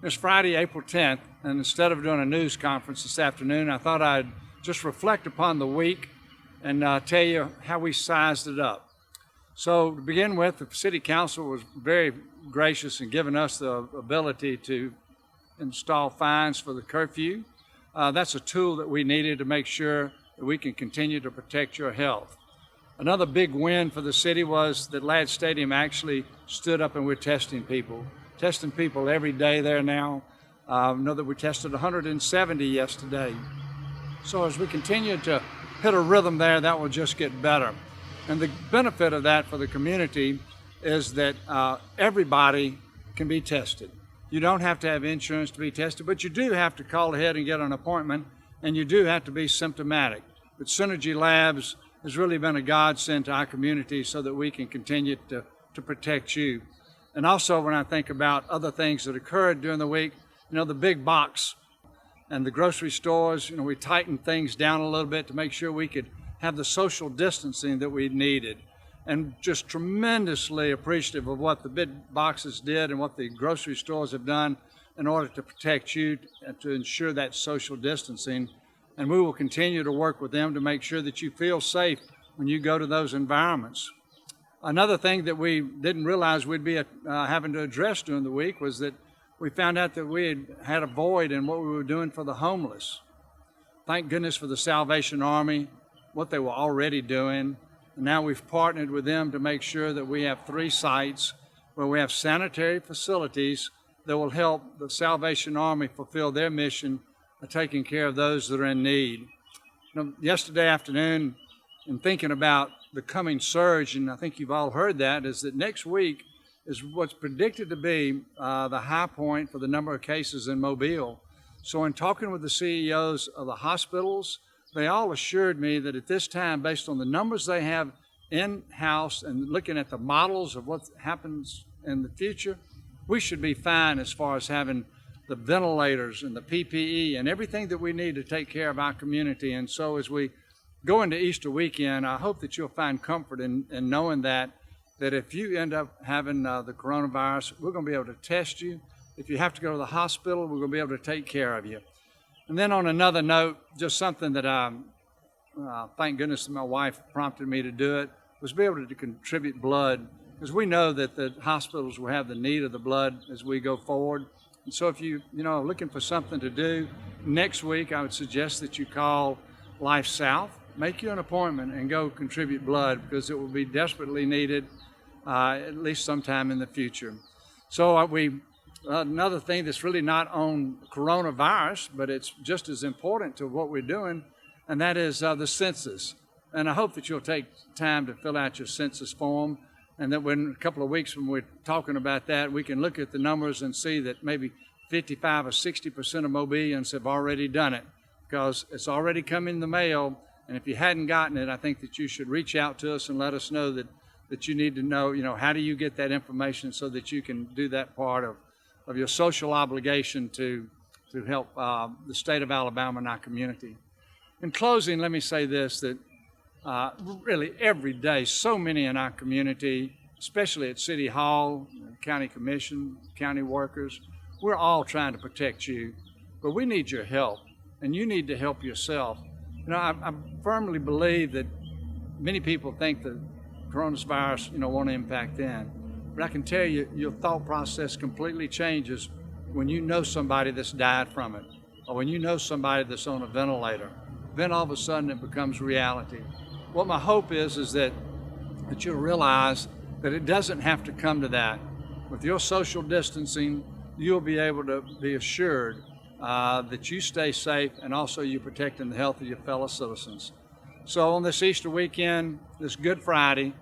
It's Friday, April 10th, and instead of doing a news conference this afternoon, I thought I'd just reflect upon the week and tell you how we sized it up. So to begin with, the City Council was very gracious in giving us the ability to install fines for the curfew. That's a tool that we needed to make sure that we can continue to protect your health. Another big win for the city was that Ladd Stadium actually stood up and we're testing people every day there now. I know that we tested 170 yesterday. So as we continue to hit a rhythm there, that will just get better. And the benefit of that for the community is that everybody can be tested. You don't have to have insurance to be tested, but you do have to call ahead and get an appointment, and you do have to be symptomatic. But Synergy Labs has really been a godsend to our community so that we can continue to protect you. And also when I think about other things that occurred during the week, the big box and the grocery stores, we tightened things down a little bit to make sure we could have the social distancing that we needed. And just tremendously appreciative of what the big boxes did and what the grocery stores have done in order to protect you and to ensure that social distancing. And we will continue to work with them to make sure that you feel safe when you go to those environments. Another thing that we didn't realize we'd be having to address during the week was that we found out that we had a void in what we were doing for the homeless. Thank goodness for the Salvation Army, what they were already doing. And now we've partnered with them to make sure that we have 3 sites where we have sanitary facilities that will help the Salvation Army fulfill their mission of taking care of those that are in need. Yesterday afternoon, in thinking about the coming surge, and I think you've all heard that, is that next week is what's predicted to be the high point for the number of cases in Mobile. So in talking with the CEOs of the hospitals, they all assured me that at this time, based on the numbers they have in-house and looking at the models of what happens in the future, we should be fine as far as having the ventilators and the PPE and everything that we need to take care of our community. And so as we go into Easter weekend, I hope that you'll find comfort in knowing that if you end up having the coronavirus, we're going to be able to test you. If you have to go to the hospital, we're going to be able to take care of you. And then on another note, just something that thank goodness my wife prompted me to do it, was be able to contribute blood, because we know that the hospitals will have the need of the blood as we go forward. And so if you are looking for something to do, next week I would suggest that you call Life South, make you an appointment and go contribute blood, because it will be desperately needed at least sometime in the future. So another thing that's really not on coronavirus, but it's just as important to what we're doing, and that is the census. And I hope that you'll take time to fill out your census form, and that when a couple of weeks when we're talking about that, we can look at the numbers and see that maybe 55 or 60% of Mobilians have already done it, because it's already come in the mail. And if you hadn't gotten it, I think that you should reach out to us and let us know that you need to know, how do you get that information so that you can do that part of your social obligation to help the state of Alabama and our community. In closing, let me say this, that really every day, so many in our community, especially at City Hall, County Commission, county workers, we're all trying to protect you, but we need your help, and you need to help yourself. I firmly believe that many people think that coronavirus, won't impact them. But I can tell you, your thought process completely changes when you know somebody that's died from it, or when you know somebody that's on a ventilator. Then all of a sudden it becomes reality. What my hope is that you'll realize that it doesn't have to come to that. With your social distancing, you'll be able to be assured that you stay safe, and also you're protecting the health of your fellow citizens. So on this Easter weekend, this Good Friday,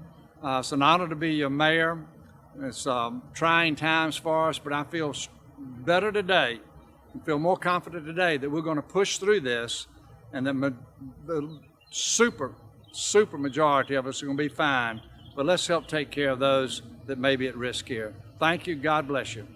it's an honor to be your mayor. It's trying times for us, but I feel better today and feel more confident today that we're going to push through this, and that the super majority of us are going to be fine. But let's help take care of those that may be at risk here. Thank you. God bless you.